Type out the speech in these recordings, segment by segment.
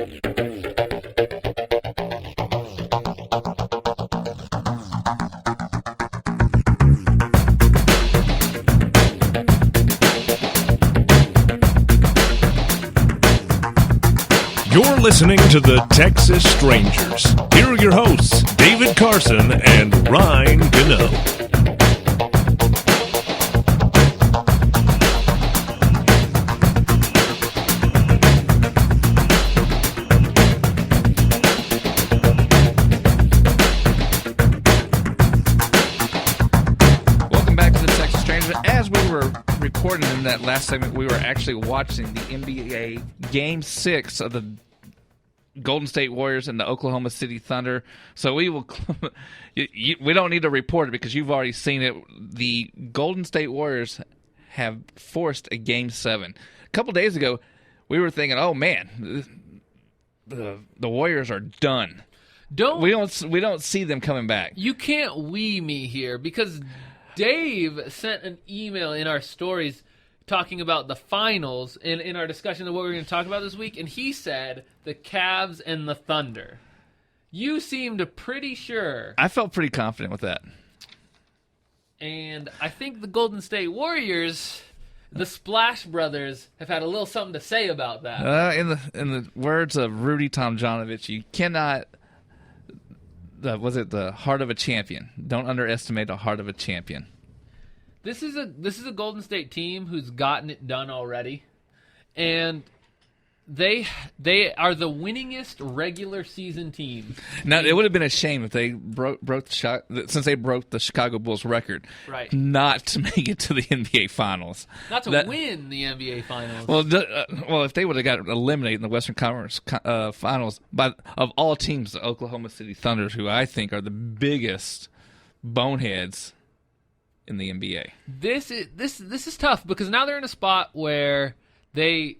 You're listening to the Texas Strangers. Here are your hosts, David Carson and Ryan Gano. Welcome back to the Texas Strangers. As we were recording in that last segment, we were actually watching the NBA Game 6 of the Golden State Warriors and the Oklahoma City Thunder. So we will we don't need to report it because you've already seen it. The Golden State Warriors have forced a Game 7. A couple days ago, we were thinking, "Oh man, the Warriors are done." We don't see them coming back. You can't me here because Dave sent an email in our stories talking about the finals in our discussion of what we're going to talk about this week, and he said the Cavs and the Thunder. You seemed pretty sure. I felt pretty confident with that. And I think the Golden State Warriors, the Splash Brothers, have had a little something to say about that. In the words of Rudy Tomjanovich, you cannot. Was it the heart of a champion? Don't underestimate the heart of a champion. This is a Golden State team who's gotten it done already, and they are the winningest regular season team. Now it would have been a shame if they broke since they broke the Chicago Bulls record, right? Not to make it to the NBA Finals, not to win the NBA Finals. Well, if they would have got eliminated in the Western Conference Finals of all teams, the Oklahoma City Thunder, who I think are the biggest boneheads in the NBA. This is tough because now they're in a spot where the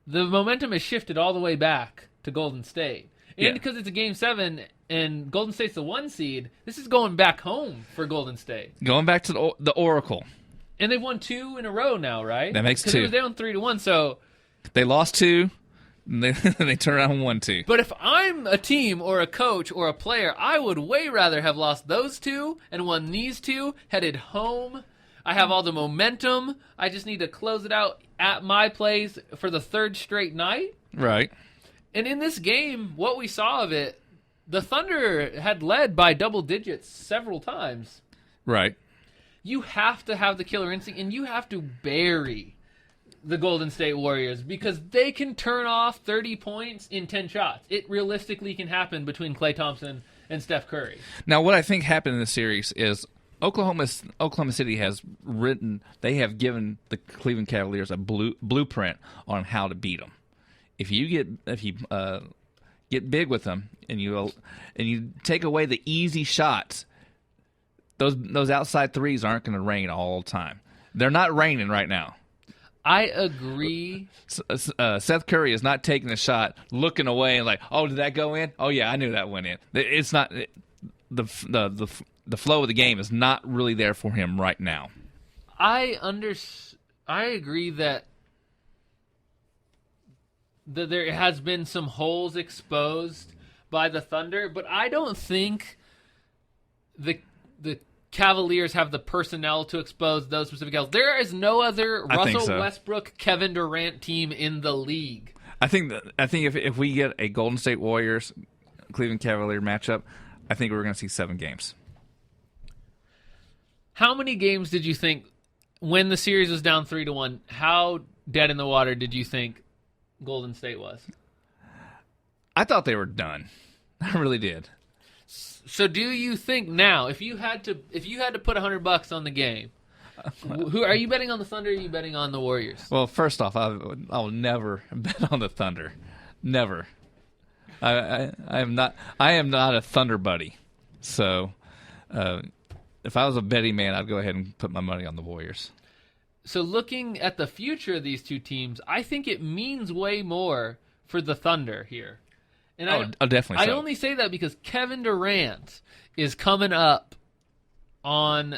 momentum has shifted all the way back to Golden State. And because it's a Game 7 and Golden State's the 1 seed, this is going back home for Golden State. Going back to the Oracle. And they've won 2 in a row now, right? That makes 2. Because they won 3-1, so they lost 2. They turn around and won 2. But if I'm a team or a coach or a player, I would way rather have lost those 2 and won these 2, headed home. I have all the momentum. I just need to close it out at my place for the 3rd straight night. Right. And in this game, what we saw of it, the Thunder had led by double digits several times. Right. You have to have the killer instinct, and you have to bury the Golden State Warriors because they can turn off 30 points in 10 shots. It realistically can happen between Klay Thompson and Steph Curry. Now, what I think happened in this series is Oklahoma City they have given the Cleveland Cavaliers a blueprint on how to beat them. If you get big with them and you take away the easy shots, those outside threes aren't going to rain all the time. They're not raining right now. I agree. Seth Curry is not taking a shot, looking away, and like, oh, did that go in? Oh yeah, I knew that went in. It's not the flow of the game is not really there for him right now. I agree that there has been some holes exposed by the Thunder, but I don't think the Cavaliers have the personnel to expose those specific holes. There is no other Russell Westbrook, Kevin Durant team in the league. I think if we get a Golden State Warriors Cleveland Cavalier matchup, I think we're going to see 7 games. How many games did you think when the series was down 3-1? How dead in the water did you think Golden State was? I thought they were done. I really did. So do you think now, if you had to put $100 on the game, who are you betting on, the Thunder or are you betting on the Warriors? Well, first off, I'll never bet on the Thunder. Never. I am not a Thunder buddy. So if I was a betting man, I'd go ahead and put my money on the Warriors. So looking at the future of these two teams, I think it means way more for the Thunder here. And definitely so. I only say that because Kevin Durant is coming up on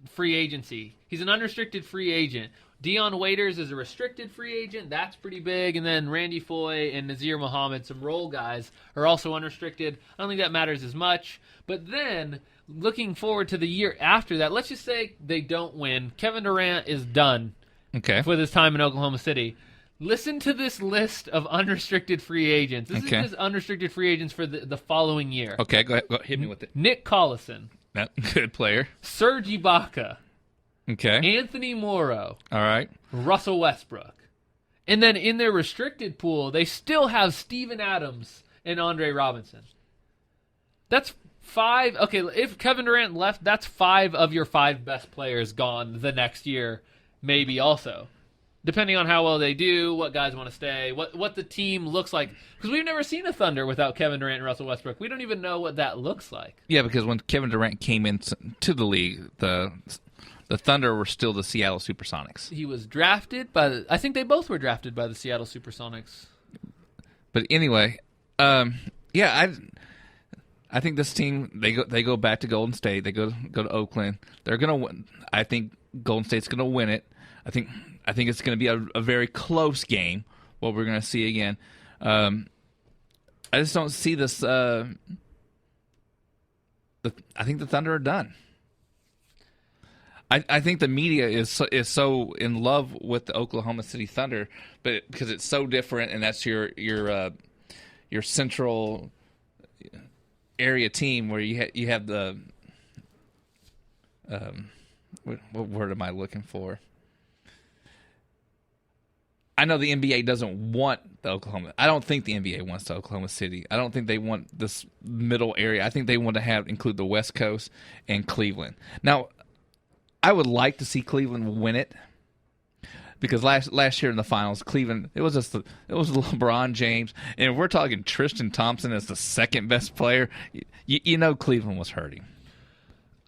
free agency. He's an unrestricted free agent. Dion Waiters is a restricted free agent. That's pretty big. And then Randy Foye and Nazir Muhammad, some role guys, are also unrestricted. I don't think that matters as much. But then, looking forward to the year after that, let's just say they don't win. Kevin Durant is done with his time in Oklahoma City. Listen to this list of unrestricted free agents. This is just unrestricted free agents for the following year. Okay, go ahead. Hit me with it. Nick Collison. Good player. Serge Ibaka. Okay. Anthony Morrow. All right. Russell Westbrook. And then in their restricted pool, they still have Steven Adams and Andre Robinson. That's 5. Okay, if Kevin Durant left, that's 5 of your 5 best players gone the next year, maybe also. Depending on how well they do, what guys want to stay, what the team looks like. Because we've never seen a Thunder without Kevin Durant and Russell Westbrook. We don't even know what that looks like. Yeah, because when Kevin Durant came into the league, the Thunder were still the Seattle Supersonics. He was drafted by I think they both were drafted by the Seattle Supersonics. But anyway, I think this team they go back to Golden State. They go to Oakland. They're gonna win. I think Golden State's gonna win it. I think it's gonna be a very close game. What we're gonna see again. I just don't see this. I think the Thunder are done. I think the media is so in love with the Oklahoma City Thunder, but because it's so different, and that's your central area team where you have the what word am I looking for? I know the NBA doesn't want the Oklahoma. I don't think the NBA wants the Oklahoma City. I don't think they want this middle area. I think they want to include the West Coast and Cleveland. Now, I would like to see Cleveland win it because last year in the finals, Cleveland it was LeBron James, and if we're talking Tristan Thompson as the second best player, you know Cleveland was hurting.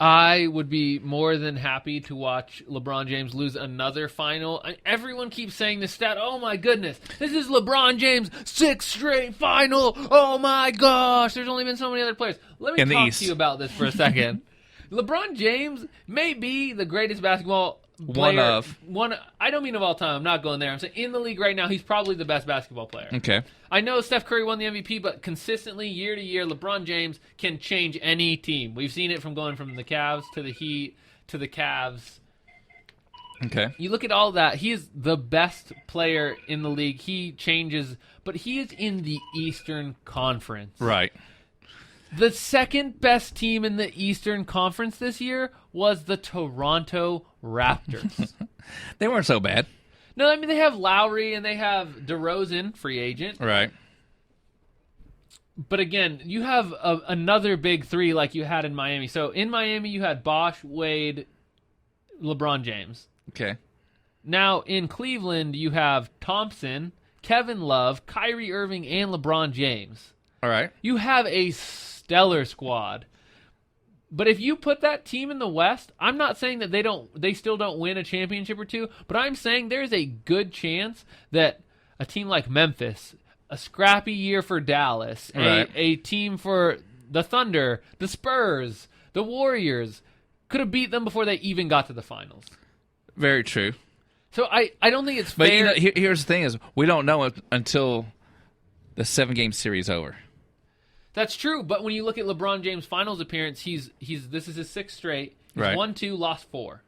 I would be more than happy to watch LeBron James lose another final. Everyone keeps saying this stat. Oh, my goodness. This is LeBron James' 6th straight final. Oh, my gosh. There's only been so many other players. Let me talk to you about this for a second. LeBron James may be the greatest basketball player. I don't mean of all time. I'm not going there. I'm saying in the league right now, he's probably the best basketball player. Okay. I know Steph Curry won the MVP, but consistently, year to year, LeBron James can change any team. We've seen it from going from the Cavs to the Heat to the Cavs. Okay. You look at all that. He is the best player in the league. He changes, but he is in the Eastern Conference. Right. The second best team in the Eastern Conference this year was the Toronto Raptors. They weren't so bad. No, I mean, they have Lowry and they have DeRozan, free agent. Right. But again, you have another big three like you had in Miami. So in Miami, you had Bosh, Wade, LeBron James. Okay. Now in Cleveland, you have Thompson, Kevin Love, Kyrie Irving, and LeBron James. All right. You have a stellar squad. But if you put that team in the West, I'm not saying that they still don't win a championship or two, but I'm saying there's a good chance that a team like Memphis, a scrappy year for Dallas, right, a team for the Thunder, the Spurs, the Warriors, could have beat them before they even got to the finals. Very true. So I don't think it's fair. fair. But here's the thing is we don't know it until the 7-game series over. That's true, but when you look at LeBron James' finals appearance, this is his 6th straight. He's right. won 2, lost 4.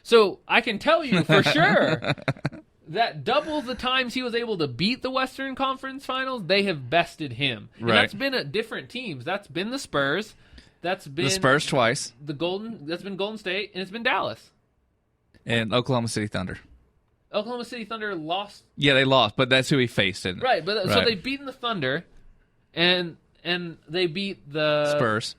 So I can tell you for sure that double the times he was able to beat the Western Conference Finals, they have bested him. And right. that's been at different teams. That's been the Spurs. That's been the Spurs twice. That's been Golden State, and it's been Dallas. And Oklahoma City Thunder. Oklahoma City Thunder lost. Yeah, they lost, but that's who he faced. Right, but so they've beaten the Thunder, and they beat the Spurs.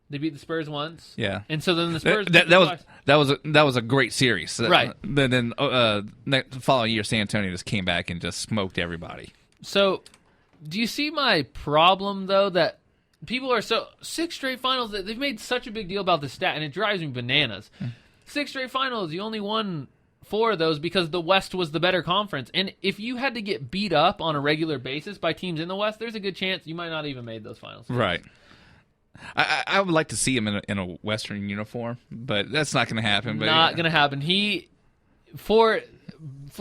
They beat the Spurs once. Yeah, and so then the Spurs. That was a great series. Right. Then the following year, San Antonio just came back and just smoked everybody. So, do you see my problem though? That people are 6 straight finals. They've made such a big deal about the stat, and it drives me bananas. 6 straight finals. You only won 4 of those because the West was the better conference. And if you had to get beat up on a regular basis by teams in the West, there's a good chance you might not even made those finals. Right. I would like to see him in a Western uniform, but that's not going to happen. But not going to happen. for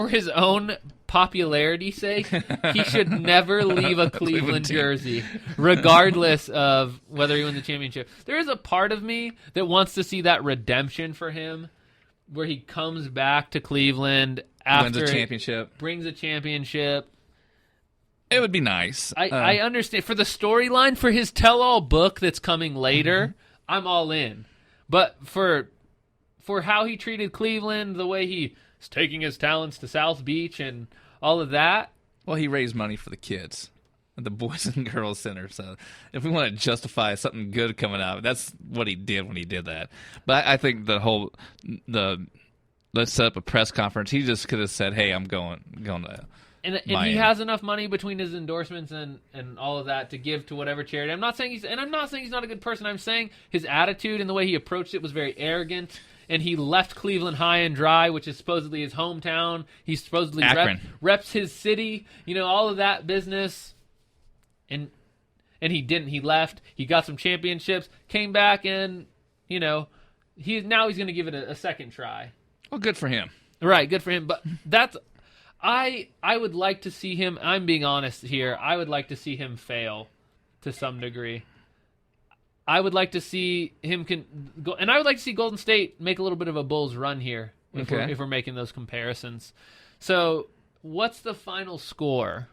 his own popularity's sake, he should never leave a Cleveland jersey, regardless of whether he wins the championship. There is a part of me that wants to see that redemption for him, where he comes back to Cleveland after wins a championship, brings a championship. It would be nice. I understand. For the storyline, for his tell-all book that's coming later, I'm all in. But for how he treated Cleveland, the way he's taking his talents to South Beach and all of that. Well, he raised money for the kids at the Boys and Girls Center. So if we want to justify something good coming out, that's what he did when he did that. But I think let's set up a press conference. He just could have said, "Hey, I'm going to." And he has enough money between his endorsements and all of that to give to whatever charity. I'm not saying he's not a good person. I'm saying his attitude and the way he approached it was very arrogant. And he left Cleveland high and dry, which is supposedly his hometown. He supposedly reps his city, all of that business. And he didn't. He left. He got some championships, came back, and he's going to give it a second try. Well, good for him. Right, good for him. But that's I would like to see him. I'm being honest here. I would like to see him fail to some degree. I would like to see him go, and I would like to see Golden State make a little bit of a Bulls run here if we're making those comparisons. So, what's the final score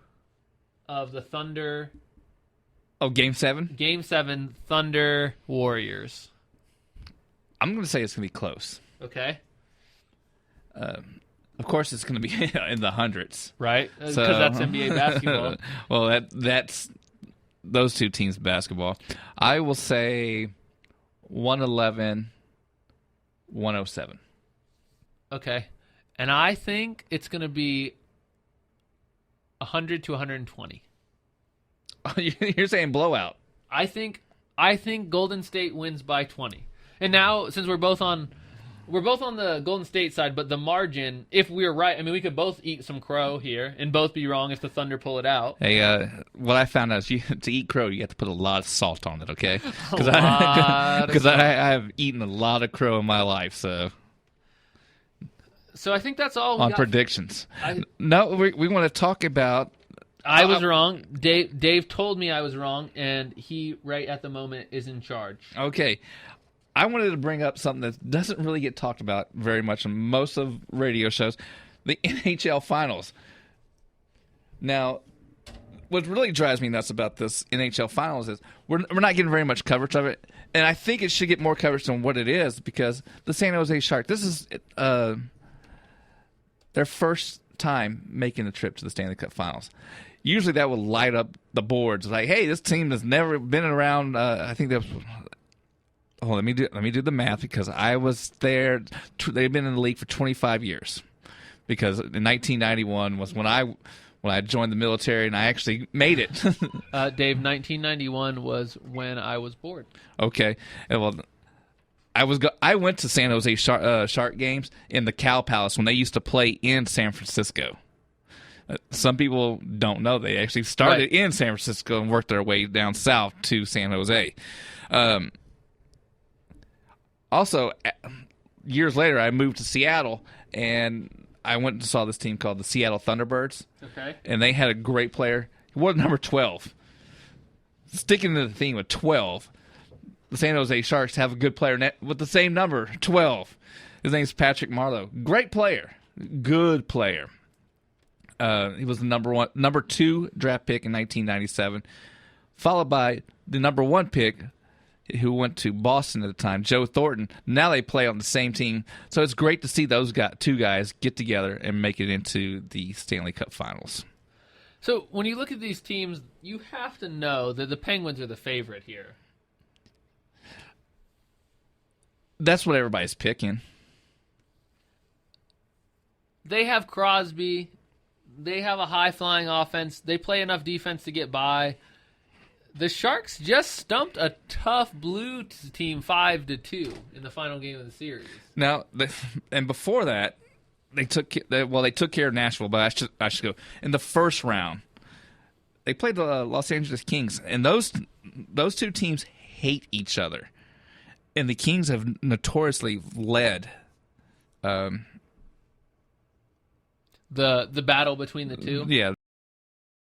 of the Thunder? Oh, Game 7? Game 7, Thunder Warriors. I'm going to say it's going to be close. Okay. Of course, it's going to be in the hundreds, right? Because that's NBA basketball. Well, that's those two teams' basketball. I will say 111, 107. Okay. And I think it's going to be 100 to 120. You're saying blowout. I think Golden State wins by 20. And now, since we're both on the Golden State side, but the margin, if we're right, I mean, we could both eat some crow here and both be wrong if the Thunder pull it out. Hey, what I found out is to eat crow, you have to put a lot of salt on it, okay? Because I have eaten a lot of crow in my life, so I think that's all we on got. Predictions. No, we want to talk about... I was wrong. Dave told me I was wrong, and he, right at the moment, is in charge. Okay. I wanted to bring up something that doesn't really get talked about very much on most of radio shows, the NHL Finals. Now, what really drives me nuts about this NHL Finals is we're not getting very much coverage of it, and I think it should get more coverage than what it is because the San Jose Sharks, this is their first time making the trip to the Stanley Cup Finals. Usually that will light up the boards like, hey, this team has never been around, I think that was... Oh, let me do the math because I was there. They've been in the league for 25 years. Because in 1991 was when I joined the military and I actually made it. Dave, 1991 was when I was born. Okay, well, I went to San Jose Shark games in the Cow Palace when they used to play in San Francisco. Some people don't know they actually started in San Francisco and worked their way down south to San Jose. Also, years later, I moved to Seattle, and I went and saw this team called the Seattle Thunderbirds. Okay. And they had a great player. He wore number 12. Sticking to the theme of 12, the San Jose Sharks have a good player with the same number, 12. His name's Patrick Marleau. Great player. Good player. He was the number 2 draft pick in 1997, followed by the number 1 pick, who went to Boston at the time, Joe Thornton. Now they play on the same team. So it's great to see those two guys get together and make it into the Stanley Cup Finals. So when you look at these teams, you have to know that the Penguins are the favorite here. That's what everybody's picking. They have Crosby. They have a high-flying offense. They play enough defense to get by. The Sharks just stumped a tough Blue team 5-2 in the final game of the series. Now, and before that, they took care of Nashville, but I should go in the first round. They played the Los Angeles Kings, and those two teams hate each other, and the Kings have notoriously led the battle between the two. Yeah,